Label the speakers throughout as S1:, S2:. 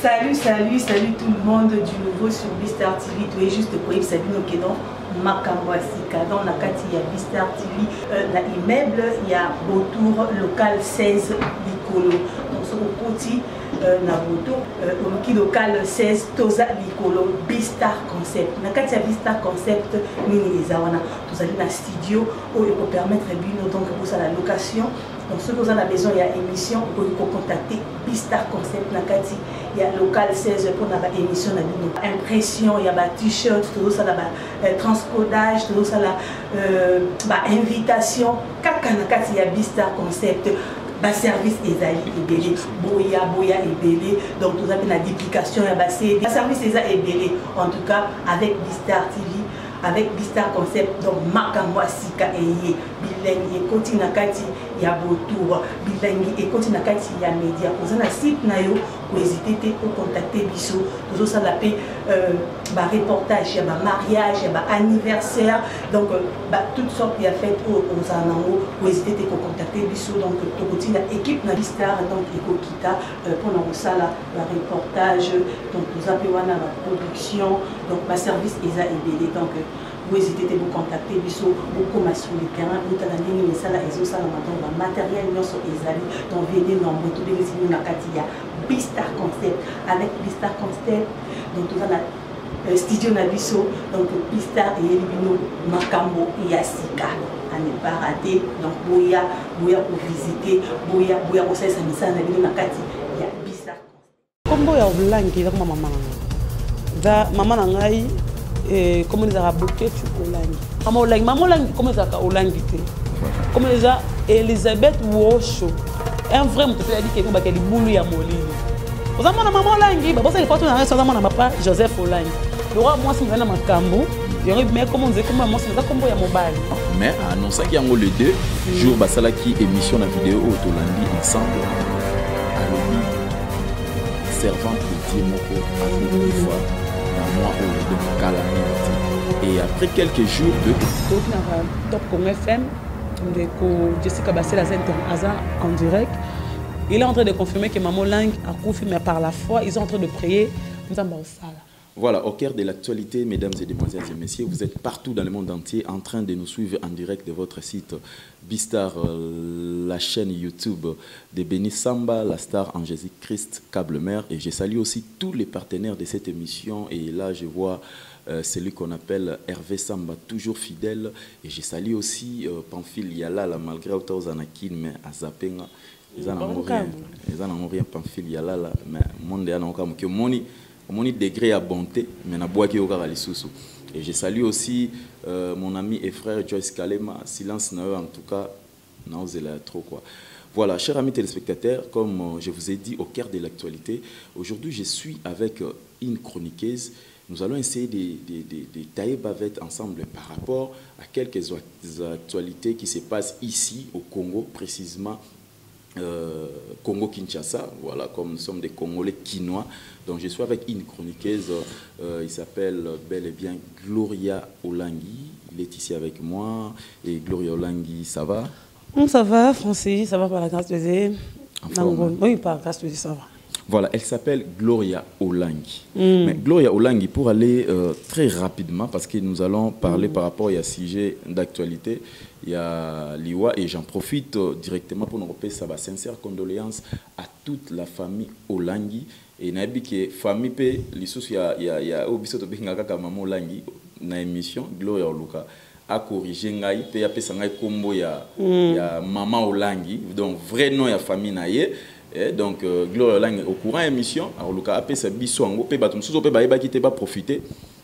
S1: Salut tout le monde du nouveau sur Bistar TV. Tu es juste pour Sabino Kedon, Makambwasika. Dans la carte, il y a Bistar TV. Dans l'immeuble, il y a Beautour local 16 Licolo. Donc, ce côté, na Beautour, au local 16 Toza Licolo, Bistar Concept. Dans la carte, il y a Bistar Concept, Mini Zawana. Vous allez dans le studio où il peut permettre donc pour la location. Donc, ceux qui sont à la maison, il y a émission, vous pouvez contacter Bistar Concept. Il y a local 16 pour la émission, impression, il y a t-shirt, tout ça, transcodage, tout ça, invitation. Il y a Bistar Concept. Service Ezali et Belé, Boya et Belé, donc tout ça, il y a la duplication, il y a service Ezali et Belé, en tout cas avec Bistar TV. Avec Bistar Concept, donc Makambwasika et Bilengi et Koti Nakati, il y a Beautour, Bilengi et Koti Nakati, il y a Média. Vous avez un site, vous hésitez à contacter Bissot. Vous avez un reportage, il y a un mariage, il y a un anniversaire. Donc, toutes sortes de fêtes aux Anango. Vous hésitez à contacter Bissot. Donc, toute l'équipe de Bistar, donc, Ekokita, pour nous ça, le reportage. Donc, vous avez la production, donc, ma service ESA et BD. Donc, vous hésitez à vous contacter, vous comme sur le terrain, vous avez des matériel, donc venez nombreux, tous les signes de Bistar Concept, avec Bistar Concept, donc tout le studio Nabiso, donc Bistar et Elibino, Makambo et Yassika. À ne pas rater, donc Boya pour visiter, Boya pour ça, ça me il y a Bistar Concept.
S2: Comme Boya au blanc, il y a maman nangai. Comment ils ont bloqué au langue. Maman langue, comment ils ont au langue. Comment ils ont Elisabeth Wosho. Un vrai mot qui a dit qu'il y a des boules à molly. Vous avez maman langue, parce que les photos n'ont pas mon papa Joseph Olangue. Le roi, moi, si je viens à Macambo, il y aurait mais comment on dit comment moi, c'est comme il y a mobile.
S3: Mais annonçant qu'il y a les deux jours, basala qui émission la vidéo au Tolandi ensemble. Servante de Dieu, mon une fois. Et après quelques jours de
S2: Top Congo FM, de Jessica Bassel en direct, il est en train de confirmer que Maman Lang a confirmé par la foi, ils sont en train de prier.
S3: Voilà, au cœur de l'actualité, mesdames et demoiselles et messieurs, vous êtes partout dans le monde entier en train de nous suivre en direct de votre site Bistar, la chaîne YouTube de Béni Samba, la star en Jésus-Christ, Câble Mère. Et je salue aussi tous les partenaires de cette émission. Et là, je vois celui qu'on appelle Hervé Samba, toujours fidèle. Et je salue aussi Pamphile Yalala, malgré autant Zanakin, mais à Zapenga. Ils n'ont rien, Pamphile Yalala, mais le monde est en train de mon degré à bonté, mais na bois qui au et je salue aussi mon ami et frère Joyce Kalema, silence en tout cas, non c'est trop quoi. Voilà, chers amis téléspectateurs, comme je vous ai dit au cœur de l'actualité, aujourd'hui je suis avec une chroniqueuse. Nous allons essayer de tailler bavette ensemble par rapport à quelques actualités qui se passent ici au Congo, précisément Congo-Kinshasa, voilà, comme nous sommes des Congolais quinois. Donc je suis avec une chroniqueuse, il s'appelle bel et bien Gloria Olangi. Il est ici avec moi. Et Gloria Olangi, ça va?
S2: Ça va, Francis, ça va par la grâce de Dieu. Oui, par la grâce de Dieu, ça va.
S3: Voilà, elle s'appelle Gloria Olangi. Mais Gloria Olangi, pour aller très rapidement, parce que nous allons parler par rapport à un sujet d'actualité, il y a l'IWA, et j'en profite directement pour nous rappeler ça va sincère condoléances à toute la famille Olangi. Et nabi que famille pe lissus il y a obiso to binga kaka maman Olangi na émission Gloria Oluka a corrigé ngai pe ya pesa ngai kombo ya maman Olangi, donc vrai nom ya famille na ye. Et donc Gloria Olangi au courant émission Oluka a pesa biso ngo pe batum suso pe ba kite ba profiter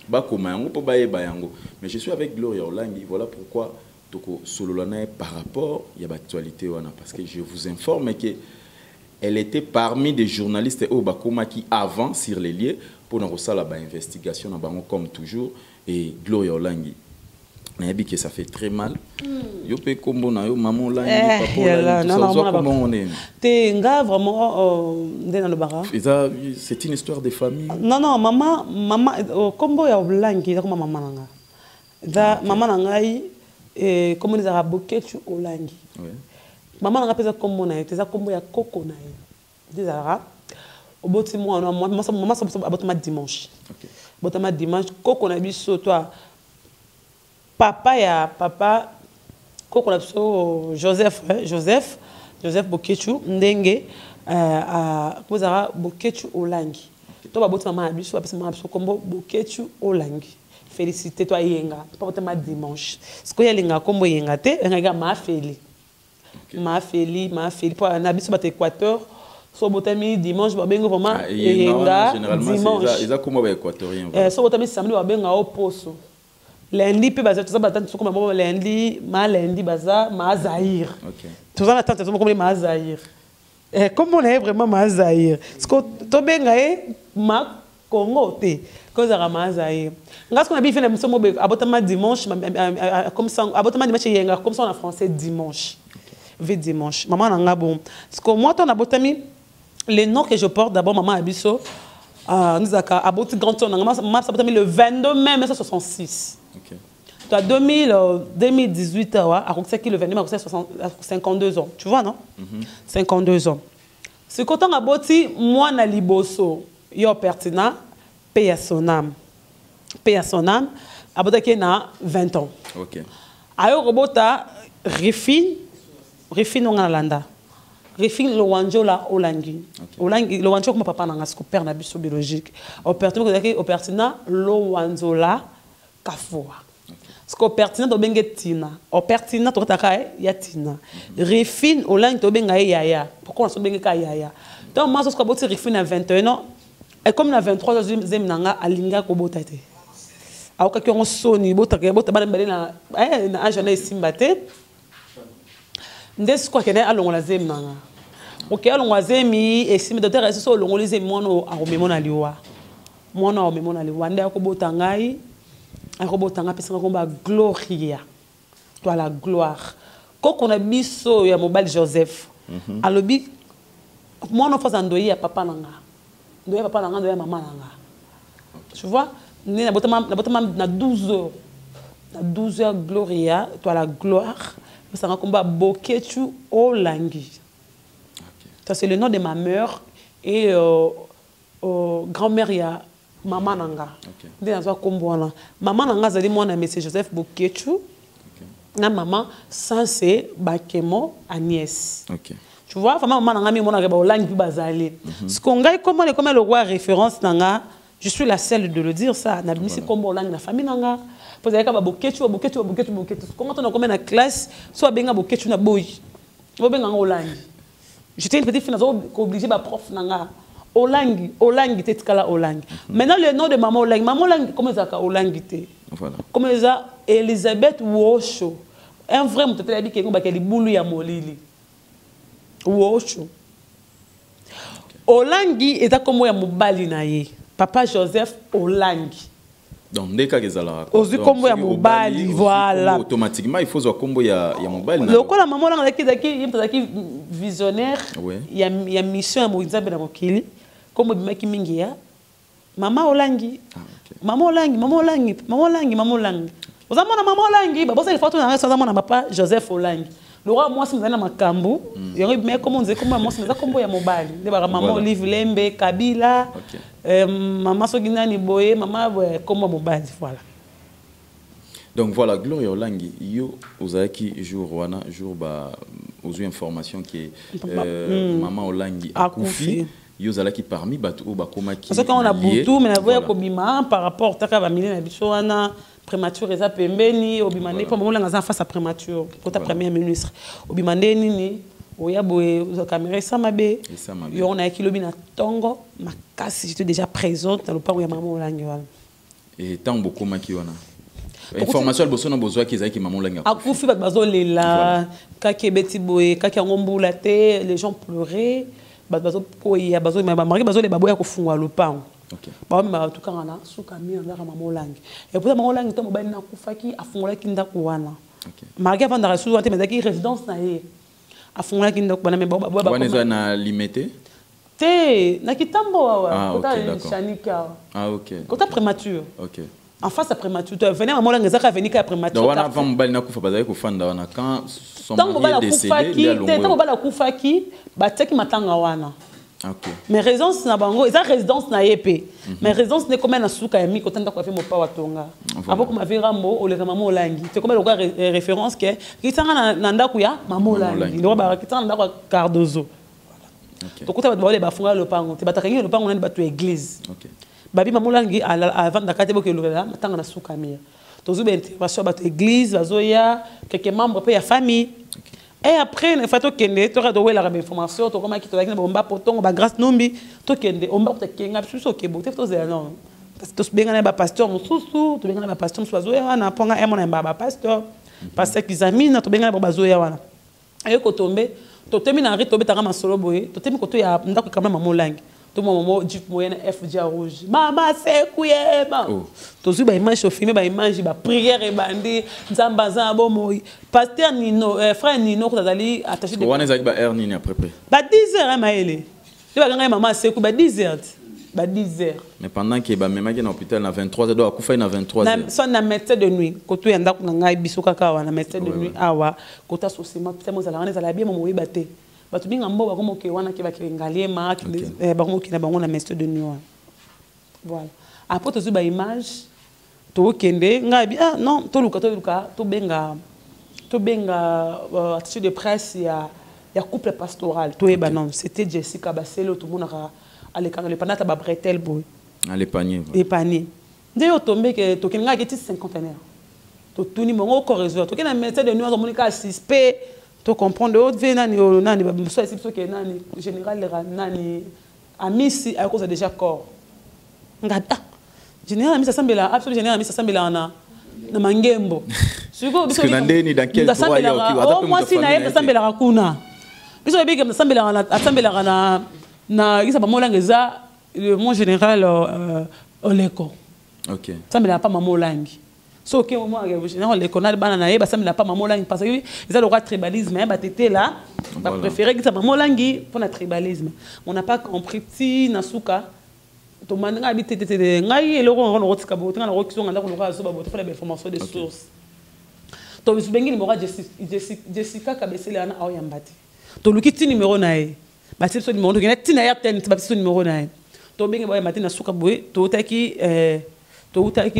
S3: ba koma yango po ba yeba yango. Mais je suis avec Gloria Olangi, voilà pourquoi toko sololana par rapport ya ba actualité wana, parce que je vous informe que elle était parmi des journalistes au Bakoma qui avant sur les lieux pour nous faire la investigation comme toujours. Et Gloria Olangi, que ça fait très mal. Yo pe kombo na yo maman Olangi, papa Olangi,
S2: t'es vraiment dans le bar.
S3: C'est une histoire de famille.
S2: Non non, maman kombo ya Olangi, comme maman nanga. Da maman nanga et comment ils arabes tu Olangi. Maman n'a pas comme mon aïe, t'es comme ya coco naïe. Des arabes. oboti moi maman ça abotama dimanche. OK. Abotama dimanche koko na biso toi papa koko na biso Joseph Bokechu ndenge kozara Bokechu Olangi. To ba boti maman biso apesa maman biso kombo Bokechu Olangi. Félicité toi yenga pas abotama dimanche. Ce que yelinga kombo yenga te nga ma feli. Ma feli pour na biso ba Équateur. So botami dimanche ba bengo vraiment yenga dimanche.
S3: Ils a comment ba équatorien.
S2: So botami samedi ba benga au poso. Lundi pe baza tout ça battant so comme lundi baza ma Zaïre. OK. Tout ça attend comme ma Zaïre. Comment on est vraiment ma Zaïre. Parce que to benga ma Congo te cause à ma Zaïre. Ngas qu'on a bien fait l'émission abotama dimanche comme ça abotama dimanche yenga comme ça en français dimanche. V dimanche. Maman nanga bon. Parce que moi ton abotami les noms que je porte d'abord maman Abisso nous a aboti grand ton maman abotami le 22 mai 1966. OK. Tu as 2018 à Roxaki le 22 mai 52 ans. Tu vois non? 52 ans. Ce quand on aboti moi na liboso yo pertinent paye à son âme. Paye à son âme abotaki na 20 ans.
S3: OK.
S2: Ayo robota Refine on a landa. Refine le wanjola Olangi. Olangi le wanjo comme papa nanga ce père na biso biologique. Au pertinent le wanzola kafoa. Ce que pertinent to benga tina. Au pertinent to taka ya tina. Refine Olangi to benga yaya. Pourquoi on so benga ka yaya? Donc moi ce que boti refine à 21 ans et comme na 23 deuxième nanga alinga ko botate. Au ka ki on soni botaka botaba na agenda simbate. Ndesi kwa kene alongola zemi nanga. OK alongola zemi et si me docteur reste so alongola zemi mono aromemona liwa. Mono aromemona liwa nde akobota ngai. Akobota nga pesa komba gloria. Toi la gloire. Koko na biso ya mobile Joseph. Alobi mono fa ndoyi ya papa nanga. Ndoyi papa nanga ndoyi maman nanga. Tu vois? Na botama na 12 heures. Na 12 heures gloria, toi la gloire. Ça va combat Bokechu Olangi. Ça c'est le nom de ma mère et grand-mère ya maman nanga. Maman nanga zali moi na monsieur Joseph Bokechu. Na maman ça c'est Bakemo Agnès. OK. Tu vois maman nanga mi mona ba Olangi bazali. Ce qu'on gagne comment le roi référence nanga, je suis la seule de le dire ça. Na bimi c'est comme Olangi na famille nanga. Vous avez Bokechu. Comment on a combien de classe soit benga Bokechu na boy. Vous benga Olangi. J'étais une petite fille obligée ba prof nanga. Olangi tetkala Olangi. Maintenant le nom de maman Olangi. Maman Olangi comment ça ka Olangi te. Voilà. Comment ça Elisabeth Wosho. Un vrai mot tete ki ngomba ke libulu ya molili. Wosho. Olangi est comme ya mobali na ye. Papa Joseph Olangi.
S3: Donc, dès que vous avez
S2: un combo ya mobile, voilà.
S3: Automatiquement, il faut un combo ya mobile.
S2: Le coup, la maman est visionnaire. Il y a mission à Moïse Benamokili. Comme Bimaki Mingia. Maman Olangi. Maman Olangi, maman Olangi, maman Olangi, maman Olangi. Vous avez maman Olangi. Bah, ça, il faut tout dans papa Joseph Olangi. Le roi, moi, c'est dans Makambu. Il y a mais comment on dit comment moi, c'est combo ya mobile. Les maman Olive Lembe, Kabila. Maman Soginani Boye, maman comment mobile, voilà.
S3: Donc voilà, Gloria Olangi, yo ozaki jour wana jour ba aux informations qui maman Olangi a koufi. Yo zalaki parmi batu ba komaki.
S2: Parce que quand on a boutou mais na voya ko bima par rapport taka ba milina biso wana prémature eza pembeni obimane pour moment nga face à prémature quand ta premier ministre obimane nini oya boye za caméra ça mabe yo on a kilobi na tongo makasi j'étais déjà présente dans le parc ya maman Olangi wala.
S3: Et tant beaucoup maki wana. Information boso na bozwa ki ezaki maman Olangi
S2: akufi ba bazolela kaki beti boye kaki ngombula te les gens pleuraient bazo koya bazo mari bazo le baboya kofungwa lopango. OK. Ba ma tout kana suka mi ngaka maman Olangi. Et pour maman Olangi to mobali na kufaki afungola kinda kuwana. OK. Mari avant de recevoir te mais résidence na ye. Afungola kinda kuwana mais ba
S3: ba na limité.
S2: Te na kitambo wa.
S3: Ah OK.
S2: Shanika.
S3: Ah OK.
S2: Quand ta prémature.
S3: OK.
S2: En face à prémature, tu venais maman Olangi zaka venir ka prémature.
S3: Donc on a avant mobali na kufa bazali kufanda wana quand son mari est décédé
S2: tant mobali kufaki bataki matanga wana.
S3: Okay.
S2: Mais résidence na bango, eza résidence na yépé. Mais résidence ne comme na suka ya mi ko tanda ko fait mo pa watonga. Avant ko ma virambo o le maman olangi. C'est comme le gars référence que ki tanga na ndako ya maman olangi. Ndo ba ki tanga na ndako Cardozo. OK. To kuta ba ba funga le pango. Te batakangi le pango na ba to église. OK. Babi maman olangi avant d'akate bo ke le la tanga na suka mi. To zu ben intervention ba to église, bazoya quelques membres pe ya famille. Et après, il faut que tu aies la information, tu as dit que tu as poton, grâce nombi, tu as dit on va te kenga suso ke bote to non parce que tu benga ba pasteur mususu, tu benga ba pasteur mususu ya na ponga e mona ba pasteur parce que examine tu benga ba bazoya wana. Et ko tomber, to temi na ri to betanga masolo boye, to temi ko to ya ndako kama mamolangi. To momo jeep moyenne FJ rouge. Mama c'est kuyeba. To zu ba image au filmer ba image ba prière et bandi nzambaza bo moyi. Pasteur Nino frère Nino ko tazali attaché de.
S3: Wana za ba heure nini à peu près.
S2: Ba 10h maele. Tu ba ganga maman c'est ku ba 10h. Ba 10h.
S3: Mais pendant que ba memaki na hôpital na 23h do akufa na 23h.
S2: Na son na médecin de nuit. Ko to yanda ko ngai biso kaka wana médecin de nuit awa ko ta sosima peut-être mo zala wana zala bien mo moyi baté. Batu binga mbo ba komo ke wana ke ba ke ngaliema ba komo ke na bango na médecin de nuit. Voilà. Après tu ba image to kende ngai ah non to luka to benga attaché de presse ya couple pastoral to eba non c'était Jessica Baselo tout monde à l'écran le panata ba bretel boy
S3: à l'épanier
S2: nde yo tombe ke to kenga ke 50 to tuni mongo ko réseau to kena médecin de nuit on monika suspect to comprendre autre venani nani ba so esi so ke nani général nani amisi a cause déjà corps ngata général amisi sambela absolument général amisi sambela na mangembo siko
S3: biso ndeni dans quel droit ya
S2: ki moi si na yeba sambela kuna biso bige sambela na isa ba molanga za le mon général oleko
S3: OK
S2: sambela pas mamolangi so que moi le général oleko na bana na yeba sambela pas mamolangi parce que ils a le roi tribalisme ba tété là ba préférer que ça mamolangi pour le tribalisme on n'a pas compris ti na suka to manga bi tété ngai eloko on rotika bo tanga rokiso nganda ko loka so ba bo to faire des informations de sources to biso bengi numéro Jessica Kabesela na oyambati to luki ti numéro na e ba ti so numéro to kena ti na ya ten ba ti so numéro na e to bengi ba mati na suka boy to utaki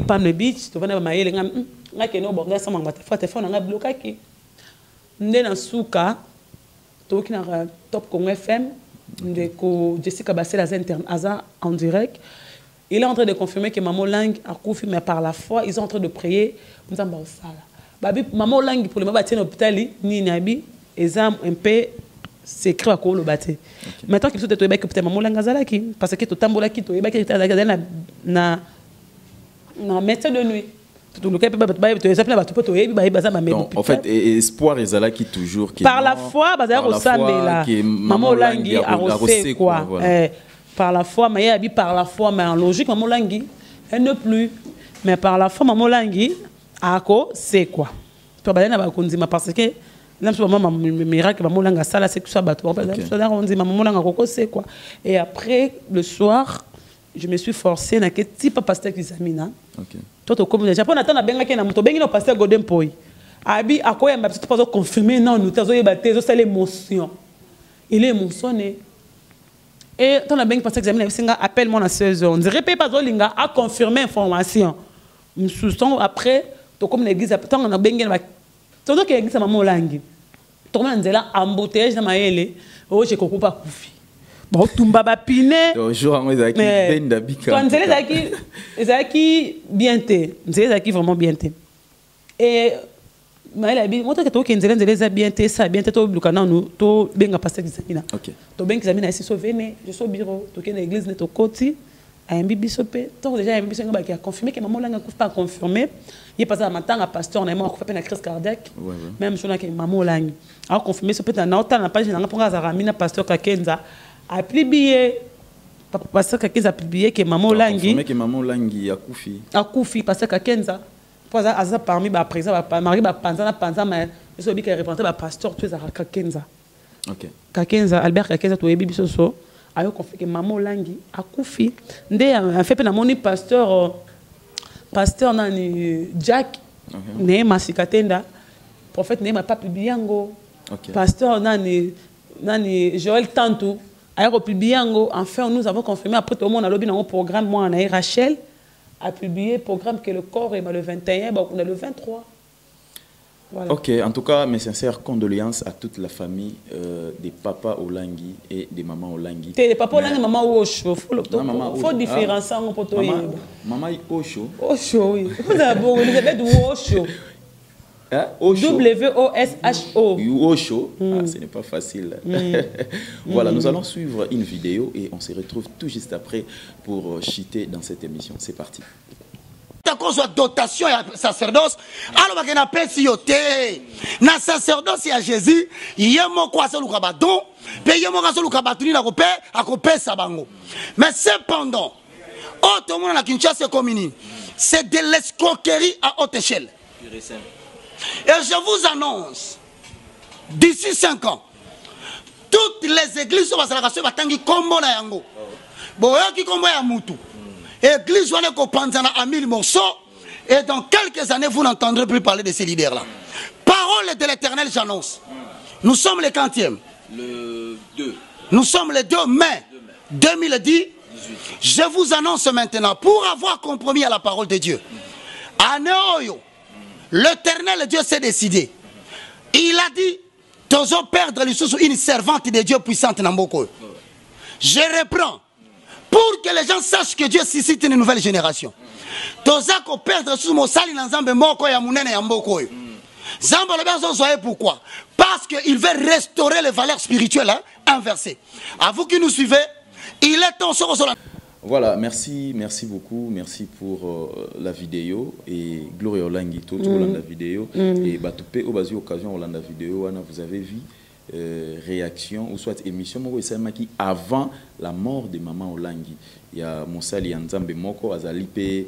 S2: Palm Beach to vana ba mayele nga keno bo nga sama ngata fa téléphone nga blokaki nde na suka to kina Top Congo FM de Jessica Basela en direct. Il est en train de confirmer que Maman Lang a confirmé, mais par la foi, ils sont en train de prier. Nous avons ça. Maman Lang, pour le moment, à l'hôpital, ni Nabi, ils ont un peu secret à quoi le bâti. Maintenant qu'ils sont détruits, peut-être Maman Lang Azalaki, parce que tout le temps, qui est na médecin de nuit.
S3: En fait, espoir est là qui toujours
S2: par la foi maman Olangi a reçu quoi par la foi mais par la foi mais en logique maman Olangi elle ne plus mais par la foi maman Olangi a ko c'est quoi toi balena ba konzima parce que là maman miracle maman Olangi ça là c'est que ça bateau on dit maman Olangi ko c'est quoi et après le soir je me suis forcé na que type pasteur Kizamina. OK. Toi to comme déjà pour attendre benga ke na moto bengi no pasteur Godem Poi. Abi akoya mba pas confirmer non nous tazo yebate zo c'est l'émotion. Il est émotionné. Et ton bengi pasteur Kizamina singa appelle moi à 16h. On dirait pas zo linga a confirmer information. Sous après to comme l'église ton na bengi na to ke l'église maman Olangi. To comme nzela embouteillage na maele. Oh je comprends pas kufi. Bon, tumba ba pine.
S3: Bonjour, moi Zaki ben d'Abika.
S2: Toi, Zaki bien té. Zaki vraiment bien té. Et mais la bi, moi toi que nzela bien té, ça bien té to lukana nous, to benga pasteur Kizamina.
S3: OK.
S2: To benga Kizamina ici so venez, je suis au bureau, to ken l'église net au côté, a un bibi sopé. Donc déjà un bibi senga qui a confirmé que maman langa pas confirmé. Il passe à matin à pasteur, on a moi fait une crise cardiaque. Même chose que maman langa. A confirmé sopé na autant na page na ponga za ramina pasteur Kakenza. A publié parce que Kakenza a publié que maman Olangi
S3: que maman Olangi a koufi
S2: parce que Kakenza parce que parmi ba président ba mari ba panza mais je suis bien représenté ba pasteur tu es à Kakenza.
S3: OK.
S2: Kakenza Albert Kakenza to yebi bisoso ayo confie que maman Olangi a koufi ndé a fait na moni pasteur nani Jack Neema Sikatenda prophète Neema pas publié ngo. Pasteur nani Joël Tantou Enfin, nous avons confirmé après tout le monde a lobby dans un programme, moi, Rachel a publié programme que le corps est le 21, bon, on est le 23. Voilà.
S3: Ok, en tout cas, mes sincères condoléances à toute la famille des papas Olangi et des mamans Olangi.
S2: Les papas Olangi et maman Osho. Il faut différencier un peu.
S3: Maman Osho.
S2: Osho, oui. Vous avez Elisabeth Osho. W-O-S-H-O.
S3: Osho. Ce n'est pas facile. Voilà, nous allons suivre une vidéo et on se retrouve tout juste après pour chiter dans cette émission. C'est parti.
S4: Soit dotation et sacerdoce alors que na pesi yote na sacerdoce ya Jésus yemo kwa so lukabadon pe yemo kwa so lukabatuni na kopé akopesa bango mais cependant auto mona na Kinshasa commune c'est de l'escroquerie à haute échelle et je vous annonce d'ici 5 ans toutes les églises sont basalaka batangi kombo na yango boyoki kombo ya mutu. Église va panzana à 1000 morceaux et dans quelques années vous n'entendrez plus parler de ces leaders là. Parole de l'Éternel, j'annonce. Nous sommes le 40e.
S3: Le 2.
S4: Nous sommes le 2 mai 2010. Je vous annonce maintenant pour avoir compromis à la parole de Dieu. À Néoyo, l'Éternel Dieu s'est décidé. Il a dit Tozo perdre une servante de Dieu puissante Namboko. Je reprends. Pour que les gens sachent que Dieu suscite une nouvelle génération. Tozako perdre sous mon sali dans Zambe Moko ya Munene ya Mboko. Zambe le besoin soyez pourquoi? Parce qu'il veut restaurer les valeurs spirituelles inversées. À vous qui nous suivez, il est temps sur la...
S3: Voilà, merci beaucoup, merci pour la vidéo et Gloria Olangi tout la vidéo et Batupé au basi occasion la vidéo vous avez vu réaction ou soit émission qui avant la mort de maman Olangi il y a Monsali Nzambe Moko Azalipe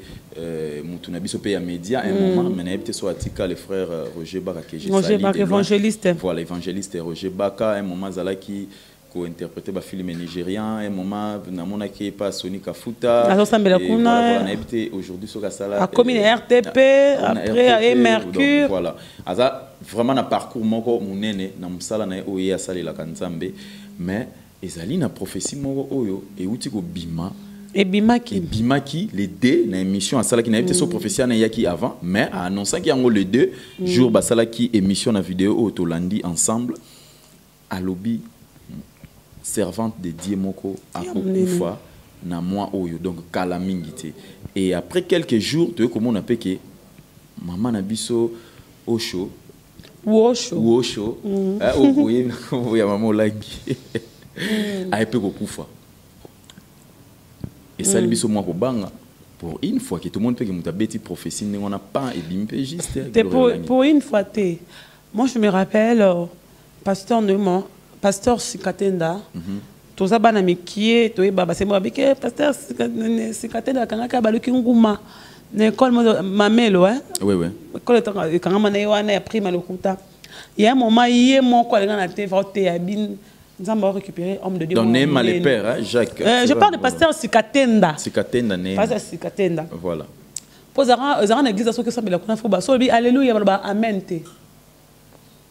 S3: Mutunabiso pe ya média un moment mais n'était soit atika le frère Roger Baka que j'ai
S2: Roger Baka évangéliste
S3: voilà évangéliste Roger Baka un moment Zalaki co-interprété par film nigérien un moment namona qui pas Sony Kafuta voilà on a habité aujourd'hui sur Kasala
S2: a commis RTP après Mercure
S3: voilà aza vraiment na parcours moko munene na musala na oye asali la kanzambe mais ezali na prophétie moko oyo e uti ko bima
S2: et
S3: bimaki les deux na émission asala qui na été sur prophétie na yaki avant mais a annoncé qu'il y a les deux jours basala qui émission na vidéo au Tolandi ensemble à lobby servante de Dieu moko a kufa na moi oyo donc kala mingité et après quelques jours tu comment on appelle que maman na biso Osho Osho oui oui maman Olangi a épé kufa et ça les biso moi ko banga pour une fois que tout le monde peut que mutabeti prophétie on n'a pas et bimpe juste
S2: pour une fois moi je me rappelle pasteur Neumann pasteur Sikatenda toza bana mikie toyeba base mo bike pasteur Sikatenda kangaka baluki nguma na école mamelo hein
S3: oui
S2: école kangama na wana ya prima lokuta il y a un moment yé moko alinga na te vote ya bin nzamba récupérer homme de Dieu
S3: donné mal les pères Jacques
S2: je parle de pasteur Sikatenda
S3: né
S2: pasteur Sikatenda
S3: voilà
S2: posera ezana église so que ça bela kuna fo ba so bi alléluia ba amen te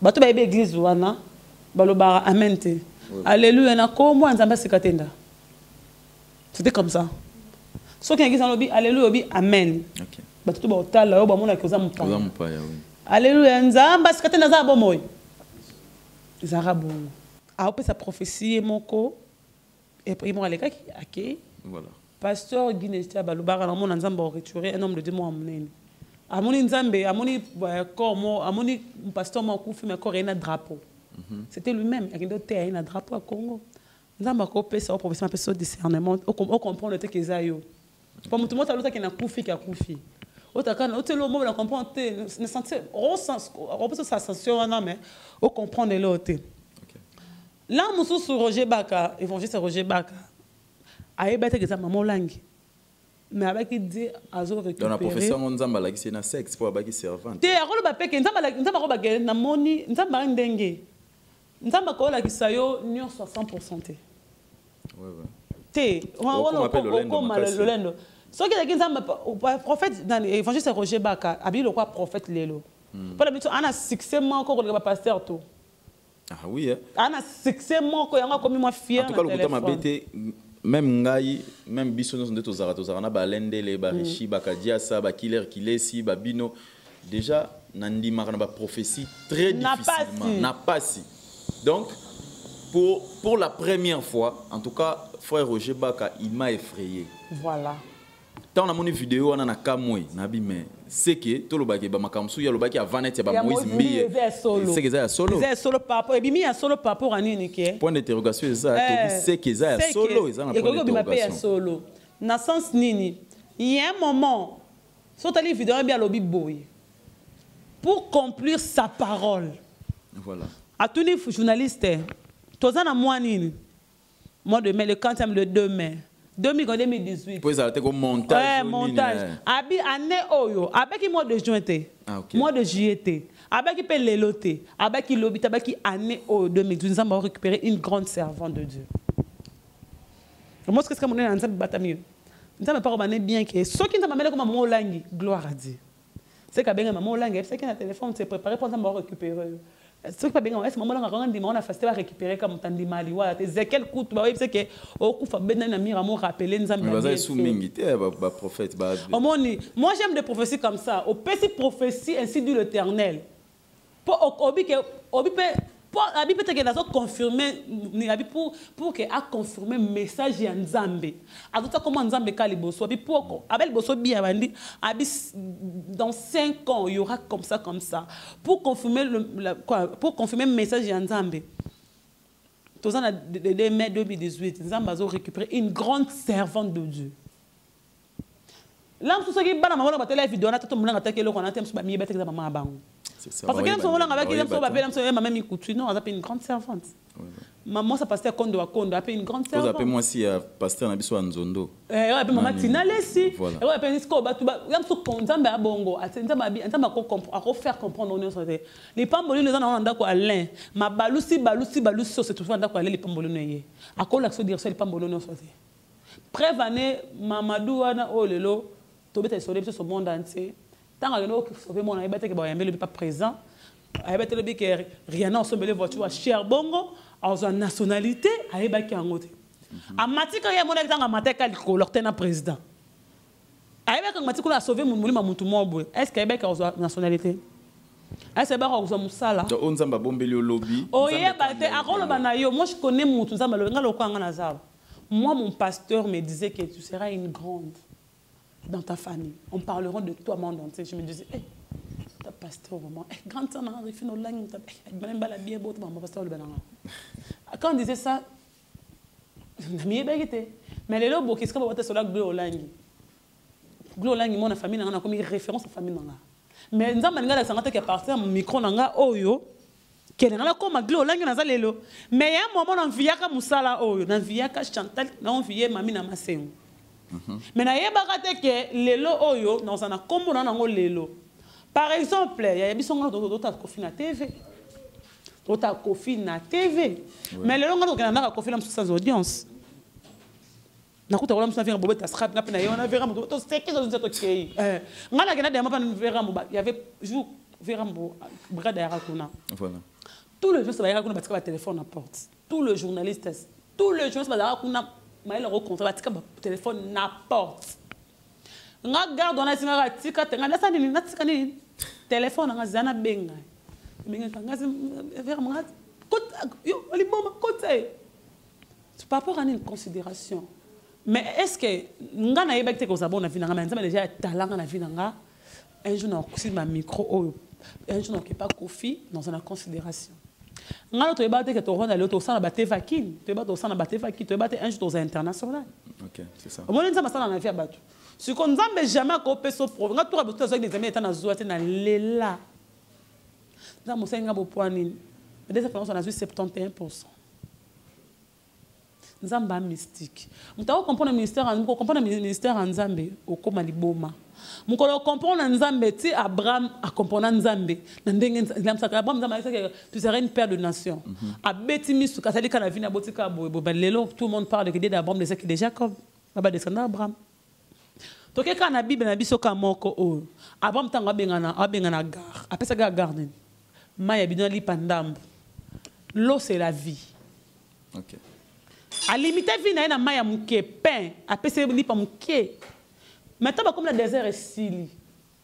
S2: bato ba église wana baloba amen te alléluia na komo nzamba Sikatenda c'était comme ça so qui église lobi alléluia bi amen
S3: OK
S2: bato ba otala yo ba mona ke za mpa
S3: oui
S2: alléluia nzamba Sikatenda za bomoy zara bon a opé sa prophétie moko et puis moi les gars qui
S3: voilà
S2: pasteur Guinestia baloba na mona nzamba retirer un homme de 2 mois monene amoni nzambe amoni comme amoni pasteur moko kufi mais corps na drapeau. C'était lui-même. Il y a un drapeau à Congo. Nous avons un professeur de discernement. On comprend le texte. Pour tout le monde, il y a un koufi qui a koufi. On comprend la sensation, mais on comprend l'autre. Là, nous sommes Roger Baka, évangéliste Roger Baka. Il y a un maman Olangi. Mais avec il dit azo récupérer
S3: dans la profession on nzamba la c'est na sexe pour abaki servante
S2: te akolo ba peke nzamba ko ba gele na moni nzamba ndenge nzamba ko la kisayo nyo 100% te te on le lendo so que nzamba prophète dans évangile Roger Baka abi le quoi prophète lelo pas d'habitude ana succès man ko le pasteur tout
S3: Ah oui, hein.
S2: Ana succès moko yanga comme moi fier.
S3: En tout cas, le côté mabete, même ngai, même biso nous ndeko zara na balende le ba richi ba kadia sa ba killer kilesi ba bino déjà nandi marana ba prophétie très difficilement n'a pas si. Donc pour la première fois, en tout cas, frère Roger Baka, il m'a effrayé.
S2: Voilà.
S3: Dans la mon vidéo, on a kamwe nabi mais c'est que tout le bagage ba makamsu ya le bagage avant net ya ba Moïse mbi. C'est que ça solo.
S2: C'est solo papa et bimi ya solo papa rani ni ke.
S3: Point d'interrogation ça c'est que ça solo, ça na point d'interrogation.
S2: Solo. Na sens nini? Il y a un moment sur ta vidéo bien lobby boy. Pour conclure sa parole.
S3: Voilà.
S2: À tous les journalistes, tous en mois nini. Mois de mai, le 4e, le 2 mai. 2018.
S3: Puis ça a été comme montage.
S2: Ouais, montage. Abi année oyo, avec mois de juin mois de juillet avec peut l'éloté, avec lobby, avec année oyo 2012, nous avons récupéré une grande servante de Dieu. Moi ce que c'est mon ensemble batamieux. Nous avons pas bien que ceux qui nous amènent comme maman langue, gloire à Dieu. C'est que bien maman langue, c'est que le téléphone s'est préparé pour nous récupérer. Ce qui pas bien, c'est maman langue on a fait récupérer comme tant de mali wa Ezekiel coûte ba c'est que au coup fa ben na mira mo rappeler nous amène.
S3: Vous sous mingité ba prophète ba.
S2: Moi j'aime des prophéties comme ça. Au petit prophétie ainsi dit l'Éternel. Pour obi que obi pour abi peut que ça confirmer pour que a confirmer message ya Nzambe. A tout ça comment Nzambe kaliboso abi pour abel boso bien bandi abi dans 5 ans il y aura comme ça pour confirmer pour confirmer message ya Nzambe. Tous en de mai 2018 Nzambe a récupéré une grande servante de Dieu. Là tout ce qui bana maman ba télé vidéo na tout monde attaquer le qu'on a thème sur ba mi ba maman bango. Parce que nous avons une grande servante. Maman, ça passait à Kondo, une grande servante. Vous appelez
S3: moi si pasteur Nabiso Nzondo.
S2: Maman Tina Lessi.
S3: Voilà.
S2: Faire comprendre les pambolines, les gens ont Alain. Ma balousi, c'est toujours les pambolines. À quoi l'action dire ça, les pambolines. Prévenez Mamadou, Olelo, Tobet sur le monde entier. Tant que nous sauver mon ami que pas présent, avec le que rien n'a semblé voiture à cher bongo en sa nationalité avec un autre. À matika ya mon exemple à mateka le président. Avec matika a sauvé mon moulin mutu mobo. Est-ce que avec sa nationalité? Est-ce que ba ko musala?
S3: Donc on zamba bombeli au lobby.
S2: Oh yeah bate akolo banayo moi je connais mutu nzamba lo ngalo kwanga na zaba. Moi mon pasteur me disait que tu seras une grande dans ta famille. On parlera de toi monde entier. Je me disais, hey, ta pasteur vraiment, hey, grande sœur, on a fait nos langues, quand on disait ça, mais les lobos qui se sont sur la glolangue. Glolangue, mon famille, on a comme référence à la famille. Mais nous avons dit que partir mon micro, oyo, qu'elle est là comme glolangue, mais il y a un moment, on vient comme Moussala, oyo, on vient comme Chantal, on vient mamie na maséou. Mais na yeba que lelo oyo dans un combo na ngo lelo. Par exemple, il y a bisonga d'autres Kofi na TV. D'autres Kofi na TV. Mais lelo nga na Kofi na sans audience. Na kuta wala msafira bobe ta scrap na pena yona vera mo to steke zo nzeto kei. Ngala gena de mapa vera mo il y avait jour vera mo brada ya kuna.
S3: Voilà.
S2: Tout le jour ça va ya kuna parce que le téléphone à porte. Tout le journaliste, tout le journaliste va ya kuna mais le rencontre va tika téléphone n'importe nga garde on a singa tika tenga na sani na tika ni téléphone nga zana benga nga vers moi yo ali mama côté c'est pas pour une considération mais est-ce que nga na yebekte ko sabon na vina nga mais déjà talent na vina nga un jour na aussi ma micro un jour qui pas Kofi dans une considération. Nga to ebate que to ronda le to sana bate vakin to ebate to sana bate vakin to ebate un jour international.
S3: OK, c'est ça.
S2: Au moins ça masala na vie abatu. Si qu'on nzambe jamais ko peso pro nga to abatu ça des amis étant na zoate na lela. Za mosenga bo poani. Mais des France on a vu 71%. Nzamba mystique. Mutao comprendre ministère en comprendre ministère en Nzambe au koma liboma. Mukolo comprendre Nzambe ti Abraham a comprendre Nzambe na ndenge Nzambe Abraham Nzambe que tu serais une père de nation. A betimi su kasali kana vina botika bo lelo tout le monde parle que d'Abraham de que de Jacob baba descendant Abraham. To ke kana Bible na biso ka moko o Abraham tanga bengana gar apesa ga garden maya bidon li pandambu L'eau, c'est la vie.
S3: Ok.
S2: À limiter, vie n'a pas de mouké, pain, à PC, ni pas mouké. Maintenant, comme le désert est si.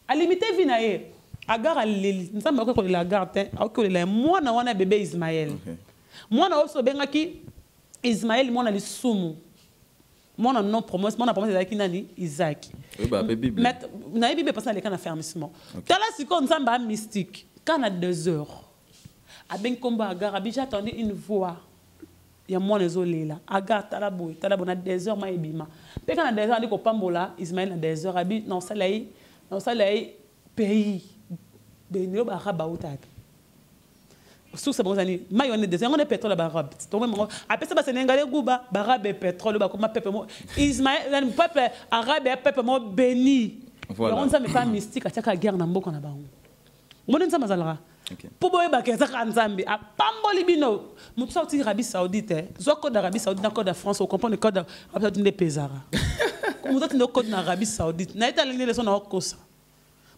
S2: À limiter, vie n'a pas. À gare à l'île. Nous sommes encore la gare. Moi, on a un bébé Ismaël. Moi, on a aussi un qui Ismaël, moi, on a le soumou. Moi, on a non promesse. Moi, on a promesse d'Aki Isaac.
S3: Oui, bah, Bible.
S2: Mais, on a Bible parce qu'on a un fermissement. Quand là, c'est comme ça, un mystique. Quand on a 2 heures, à ben combat à gare, j'attendais une voix. Il y a moins de zolé là. Agar talabou, talabou na 2 heures, moi ebima. Puis quand on a 2 heures, on dit qu'au Pambola, Ismaël a 2 heures, habite dans ça pays. Benio baraba outak. Sous ce bon année, maillon de 2 heures, on est pétrole barab. Après ça, c'est n'engagé gouba, barab et pétrole, comme peuple moi. Ismaël, le peuple arabe et peuple moi béni. Voilà. On ne s'est pas mystique, à chaque guerre n'a pas de on ne s'est pas pour boire baké ça kanzambi a pamboli bino mutu sauti Arabie Saoudite zo code d'Arabie Saoudite code de France on comprend le code Arabie Saoudite des pesara mutu no code na Arabie Saoudite na ita lingile so na kosa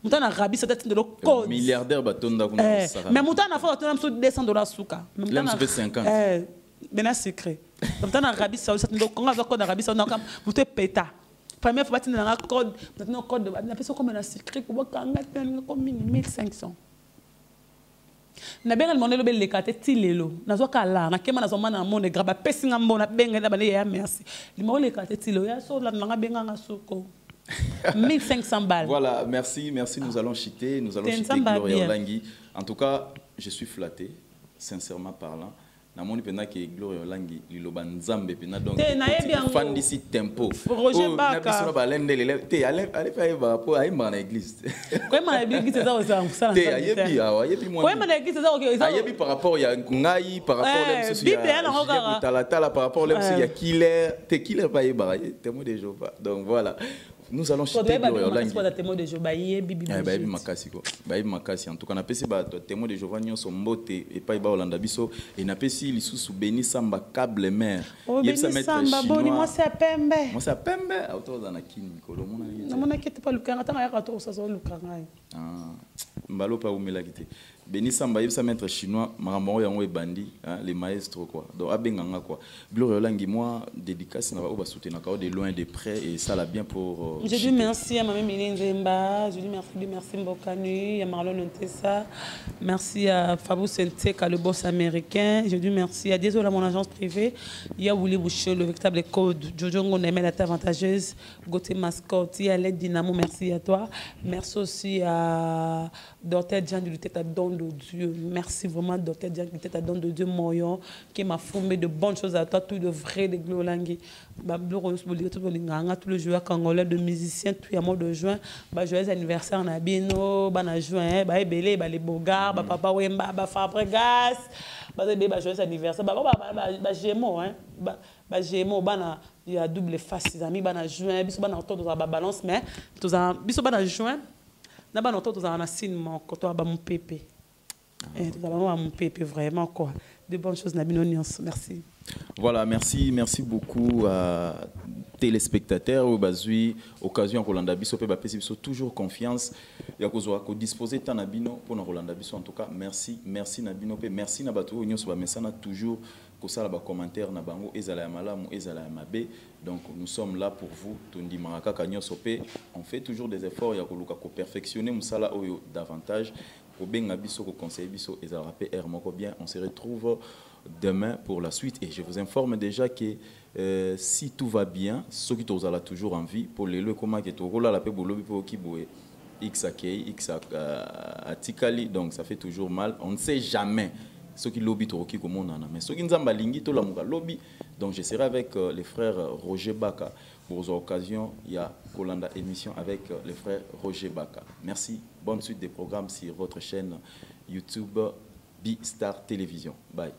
S2: mutu na Arabie Saoudite de code
S3: milliardaire batonda kuna
S2: ça mais mutu na fa to na $200 suka
S3: mutu na 50
S2: bena secret mutu na Arabie Saoudite ndo konga zo code d'Arabie Saoudite na mutu peta première fois batina na code maintenant code na personne comme na secret ko kanga comme 1500 na benga le monde le kate tilelo na zo kala na kema na zo mana monde graba pesinga mbona benga na bale ya merci le monde le kate tilelo ya so la nga benga nga soko 1500 balles.
S3: Voilà, merci, nous allons chiter Gloria Olangi. En tout cas, je suis flatté, sincèrement parlant. Namoni pena que Gloria Olangi liloba nzambe pena donc fan d'ici tempo
S2: Roger Baka
S3: na biso ba lende lele te allez faire ba po ay na église
S2: quoi na église ça ça
S3: te ayebi moi
S2: quoi na église ça
S3: ayebi par rapport ya ngai par rapport les soucis ya tala par rapport les soucis ya killer ba yeba témoin de Jéhovah. Donc voilà, nous allons chiter Gloria Olangi
S2: témoin de Jéhovah bibi
S3: makasi en tout cas na pesi ba témoin de Jéhovah nyo sombote et pas ba Olanda biso et na pesi lisusu Béni Samba câble mère
S2: yebisa Samba boni moi c'est pembe
S3: autour na kini kolo
S2: mona kete pas lukanga tanga ya kato ça so lukanga
S3: mbalo pa umela kite Béni Samba yebisa maître chinois marambo yango e bandi les maestros quoi donc abenganga quoi Gloria Olangi moi dédicace na ba soutenir de loin de près et ça l'a bien pour
S2: je dis merci à ma mère Nzemba, je dis merci Mbokanu, à Marlon Ntessa, merci à Fabou Senteka, le boss américain, je dis merci à désolé mon agence privée, il y a Willy Bouchot, le véritable code, Jojo Ngonemé, la avantageuse, Gauthier Mascotte, il y a l'aide Dynamo, merci à toi, merci aussi à Dr. Jean du Tête à Don de Dieu, merci vraiment Dr. Jean du Tête à Don de Dieu, Moyon, qui m'a formé de bonnes choses à toi, tout de vrai de Gloria Olangi, tout le joueur congolais de musiciens, tout le mois de juin, joyeux anniversaire na bino, na juin, ebele, les Bogards, papa Wemba, Fabregas, joyeux anniversaire, Gémeaux, Gémeaux, il y a double face, les amis, juin, biso na auto dans la balance, mais biso na juin, na auto dans la signe mon côté mon pépé. Nous allons mon pépé vraiment quoi. De bonnes choses na bino nyonso, merci.
S3: Voilà, merci beaucoup à téléspectateurs au bazui occasion Rolanda Biso pe ba pesi biso toujours confiance ya kozwa ko disposer tant na bino pour na Rolanda Biso en tout cas merci na bino pe merci na bato nyonso ba mesana toujours ko sala ba commentaire na bango ezala ya malamu ezala ya mabe. Donc nous sommes là pour vous tondi maraka nyonso pe on fait toujours des efforts ya koluka ko perfectionner musala oyo davantage ko benga biso ko conseiller biso ezala pe air moko bien. On se retrouve demain pour la suite et je vous informe déjà que si tout va bien, ceux qui sont toujours en vie pour les lieux comment que tu roules la paix bolobi pour qui boue x atikali donc ça fait toujours mal. On ne sait jamais ceux qui lobby to qui comme on en a mais ceux qui nzamba lingi to la muka lobby. Donc je serai avec les frères Roger Baka pour l'occasion il y a Kolanda émission avec les frères Roger Baka. Merci, bonne suite des programmes sur votre chaîne YouTube B-Star Télévision. Bye.